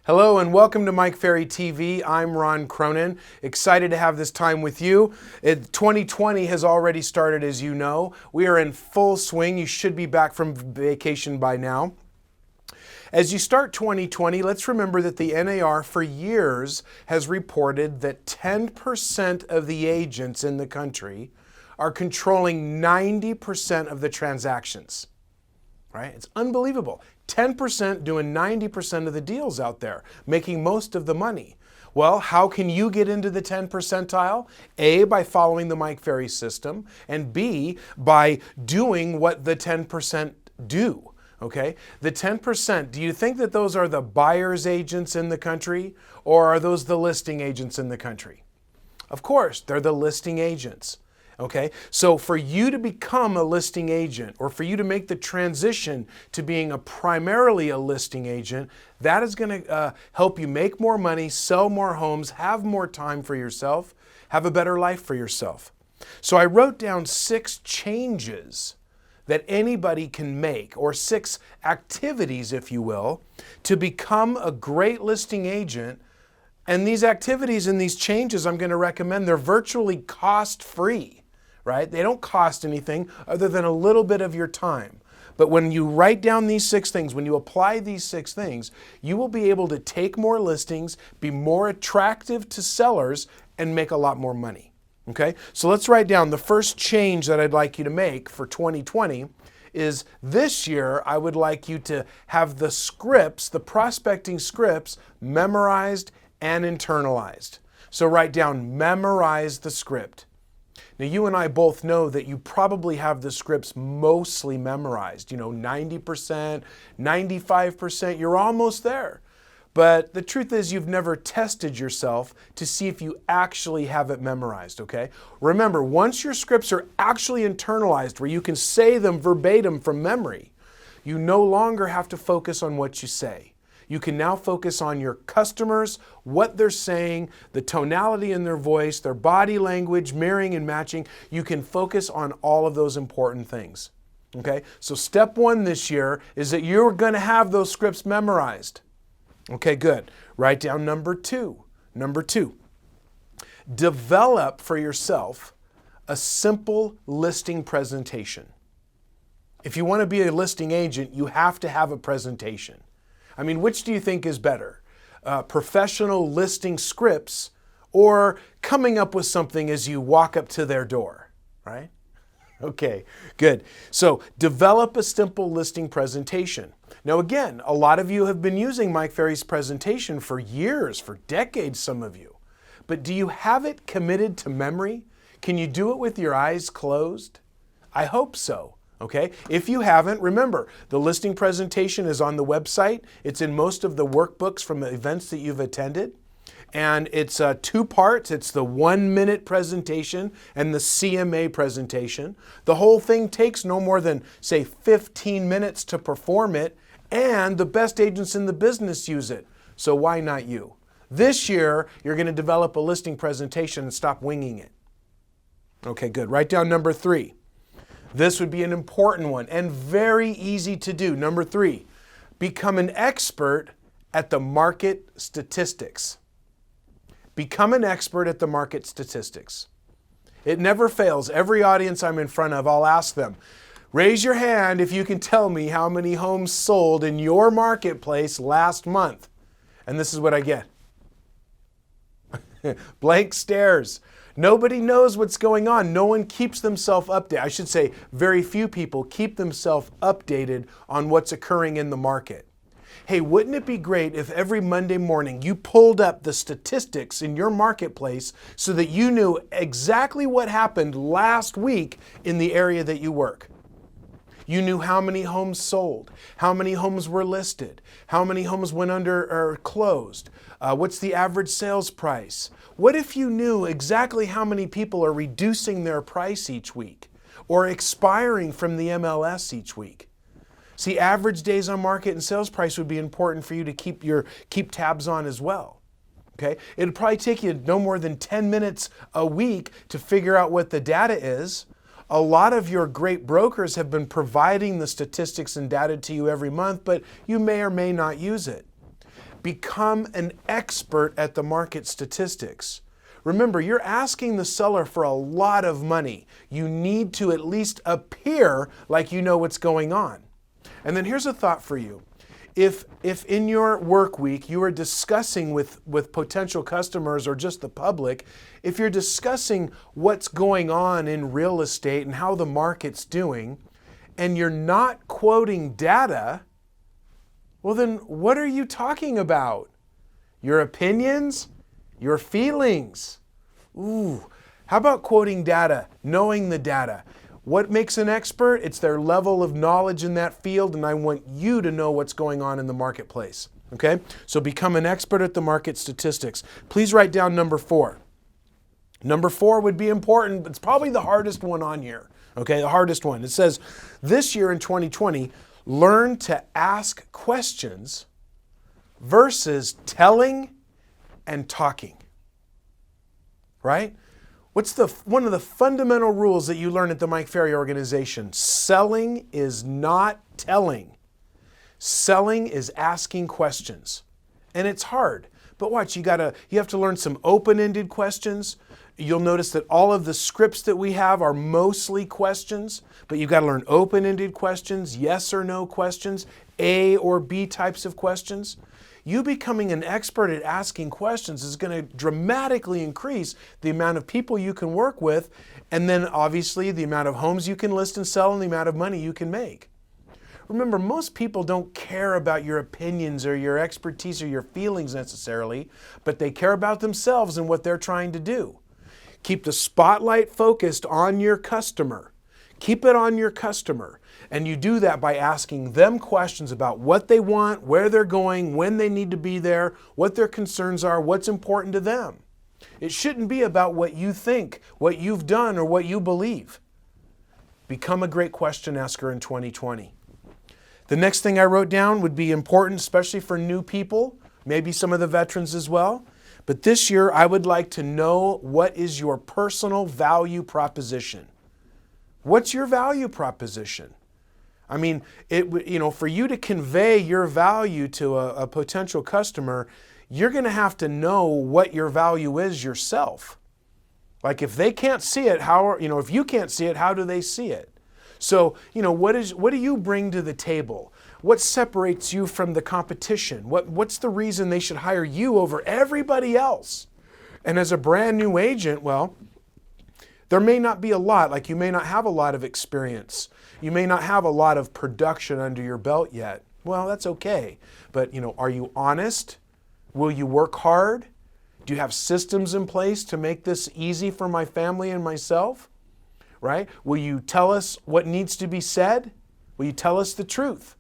Hello and welcome to Mike Ferry TV. I'm Ron Cronin. Excited to have this time with you. 2020 has already started, as you know. We are in full swing. You should be back from vacation by now. As you start 2020, let's remember that the NAR for years has reported that 10% of the agents in the country are controlling 90% of the transactions. Right? It's unbelievable. 10% doing 90% of the deals out there, making most of the money. Well, how can you get into the 10 percentile? A, by following the Mike Ferry system, and B, by doing what the 10% do. Okay? The 10%, do you think that those are the buyer's agents in the country, or are those the listing agents in the country? Of course, they're the listing agents. Okay, so for you to become a listing agent, or for you to make the transition to being primarily a listing agent, that is going to help you make more money, sell more homes, have more time for yourself, have a better life for yourself. So I wrote down 6 changes that anybody can make, or 6 activities, if you will, to become a great listing agent. And these activities and these changes I'm going to recommend, they're virtually cost-free. Right? They don't cost anything other than a little bit of your time. But when you write down these 6 things, when you apply these 6 things, you will be able to take more listings, be more attractive to sellers, and make a lot more money. Okay? So let's write down the first change that I'd like you to make for 2020 is this year I would like you to have the scripts, the prospecting scripts, memorized and internalized. So write down, memorize the script. Now, you and I both know that you probably have the scripts mostly memorized, 90%, 95%, you're almost there. But the truth is you've never tested yourself to see if you actually have it memorized, okay? Remember, once your scripts are actually internalized, where you can say them verbatim from memory, you no longer have to focus on what you say. You can now focus on your customers, what they're saying, the tonality in their voice, their body language, mirroring and matching. You can focus on all of those important things. Okay? So step 1 this year is that you're going to have those scripts memorized. Okay, good. Write down number 2. Number 2, develop for yourself a simple listing presentation. If you want to be a listing agent, you have to have a presentation. I mean, which do you think is better? Professional listing scripts or coming up with something as you walk up to their door, right? Okay, good. So develop a simple listing presentation. Now again, a lot of you have been using Mike Ferry's presentation for years, for decades, some of you. But do you have it committed to memory? Can you do it with your eyes closed? I hope so. Okay? If you haven't, remember, the listing presentation is on the website. It's in most of the workbooks from the events that you've attended. And it's 2 parts. It's the 1-minute presentation and the CMA presentation. The whole thing takes no more than, say, 15 minutes to perform it, and the best agents in the business use it. So why not you? This year, you're going to develop a listing presentation and stop winging it. Okay, good. Write down number 3. This would be an important one and very easy to do. Number 3, become an expert at the market statistics. Become an expert at the market statistics. It never fails. Every audience I'm in front of, I'll ask them, raise your hand if you can tell me how many homes sold in your marketplace last month. And this is what I get. Blank stares. Nobody knows what's going on. No one keeps themselves updated. I should say very few people keep themselves updated on what's occurring in the market. Hey, wouldn't it be great if every Monday morning you pulled up the statistics in your marketplace so that you knew exactly what happened last week in the area that you work? You knew how many homes sold, how many homes were listed, how many homes went under or closed, what's the average sales price. What if you knew exactly how many people are reducing their price each week or expiring from the MLS each week? See, average days on market and sales price would be important for you to keep tabs on as well. Okay? It'd probably take you no more than 10 minutes a week to figure out what the data is. A lot of your great brokers have been providing the statistics and data to you every month, but you may or may not use it. Become an expert at the market statistics. Remember, you're asking the seller for a lot of money. You need to at least appear like you know what's going on. And then here's a thought for you. If in your work week you are discussing with potential customers or just the public, if you're discussing what's going on in real estate and how the market's doing, and you're not quoting data, well then what are you talking about? Your opinions? Your feelings? Ooh, how about quoting data, knowing the data? What makes an expert? It's their level of knowledge in that field, and I want you to know what's going on in the marketplace. Okay? So become an expert at the market statistics. Please write down number 4. Number 4 would be important, but it's probably the hardest one on here. Okay, the hardest one. It says, this year in 2020, learn to ask questions versus telling and talking. Right? What's one of the fundamental rules that you learn at the Mike Ferry organization? Selling is not telling. Selling is asking questions. And it's hard. But watch, you have to learn some open-ended questions. You'll notice that all of the scripts that we have are mostly questions, but you've got to learn open-ended questions, yes or no questions, A or B types of questions. You becoming an expert at asking questions is going to dramatically increase the amount of people you can work with, and then obviously the amount of homes you can list and sell and the amount of money you can make. Remember, most people don't care about your opinions or your expertise or your feelings necessarily, but they care about themselves and what they're trying to do. Keep the spotlight focused on your customer. Keep it on your customer. And you do that by asking them questions about what they want, where they're going, when they need to be there, what their concerns are, what's important to them. It shouldn't be about what you think, what you've done, or what you believe. Become a great question asker in 2020. The next thing I wrote down would be important, especially for new people, maybe some of the veterans as well. But this year, I would like to know what is your personal value proposition. What's your value proposition? I mean, for you to convey your value to a potential customer, you're going to have to know what your value is yourself. Like if they can't see it, if you can't see it, how do they see it? So, what do you bring to the table? What separates you from the competition? What's the reason they should hire you over everybody else? And as a brand new agent, well, there may not be a lot, like you may not have a lot of experience. You may not have a lot of production under your belt yet. Well, that's okay. But, are you honest? Will you work hard? Do you have systems in place to make this easy for my family and myself? Right? Will you tell us what needs to be said? Will you tell us the truth?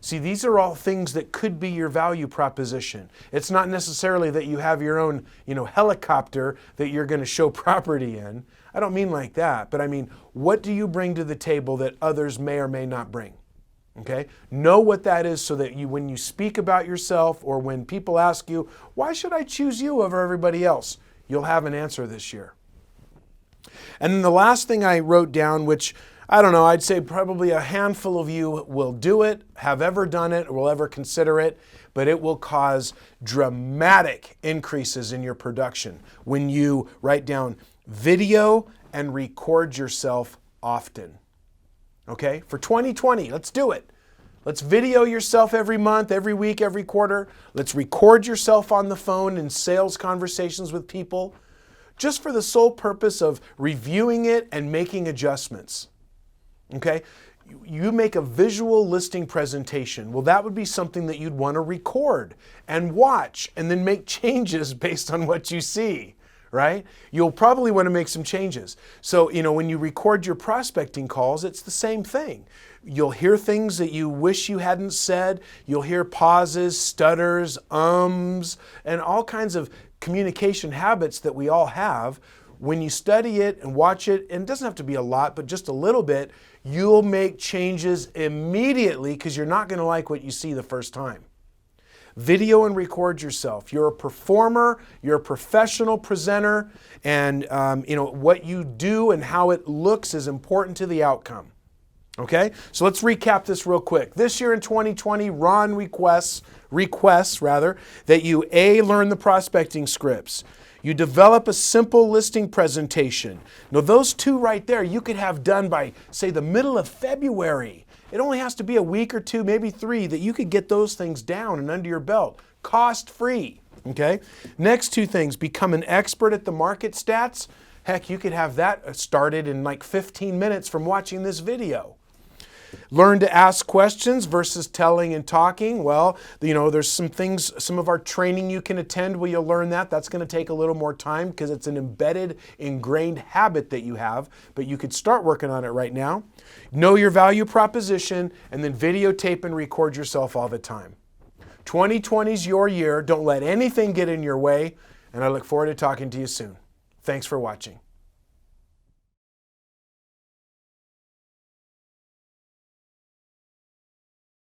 See, these are all things that could be your value proposition. It's not necessarily that you have your own, helicopter that you're going to show property in. I don't mean like that, but I mean, what do you bring to the table that others may or may not bring? Okay? Know what that is so that when you speak about yourself or when people ask you, why should I choose you over everybody else? You'll have an answer this year. And then the last thing I wrote down, which I don't know, I'd say probably a handful of you will do it, have ever done it, or will ever consider it, but it will cause dramatic increases in your production when you write down video and record yourself often. Okay? For 2020, let's do it. Let's video yourself every month, every week, every quarter. Let's record yourself on the phone in sales conversations with people, just for the sole purpose of reviewing it and making adjustments. Okay? You make a visual listing presentation. Well, that would be something that you'd want to record and watch and then make changes based on what you see, right? You'll probably want to make some changes. So, when you record your prospecting calls, it's the same thing. You'll hear things that you wish you hadn't said. You'll hear pauses, stutters, and all kinds of communication habits that we all have. When you study it and watch it, and it doesn't have to be a lot, but just a little bit, you'll make changes immediately because you're not going to like what you see the first time. Video and record yourself. You're a performer, you're a professional presenter, and what you do and how it looks is important to the outcome. Okay? So let's recap this real quick. This year in 2020, Ron requests requests that you A, learn the prospecting scripts. You develop a simple listing presentation. Now those two right there you could have done by, say, the middle of February. It only has to be a week or two, maybe 3, that you could get those things down and under your belt, cost-free, okay? Next 2 things, become an expert at the market stats. Heck, you could have that started in like 15 minutes from watching this video. Learn to ask questions versus telling and talking. Well, there's some things, some of our training you can attend where you'll learn that. That's going to take a little more time because it's an embedded, ingrained habit that you have, but you could start working on it right now. Know your value proposition and then videotape and record yourself all the time. 2020 is your year. Don't let anything get in your way, and I look forward to talking to you soon. Thanks for watching.